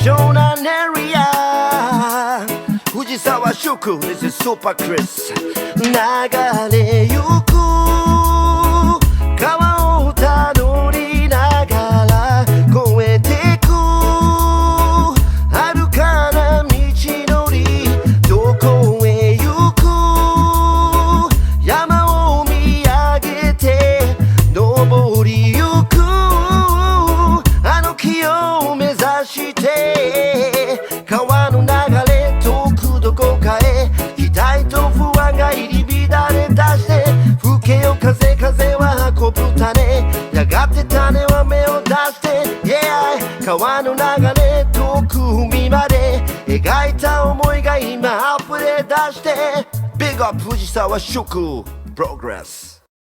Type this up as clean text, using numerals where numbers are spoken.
湘南エリア藤沢宿 This is Super Chris 流れゆく川をたどりながら越えてく遥かな道のりどこへ行く山を見上げて登りゆくあの木を目指して川の流れ遠くどこかへ期待と不安が入り乱れ出して吹けよ風風は運ぶ種やがて種は芽を出して Yeah 川の流れ遠く海まで描いた思いが今溢れ出して Big up 藤沢宿 Progress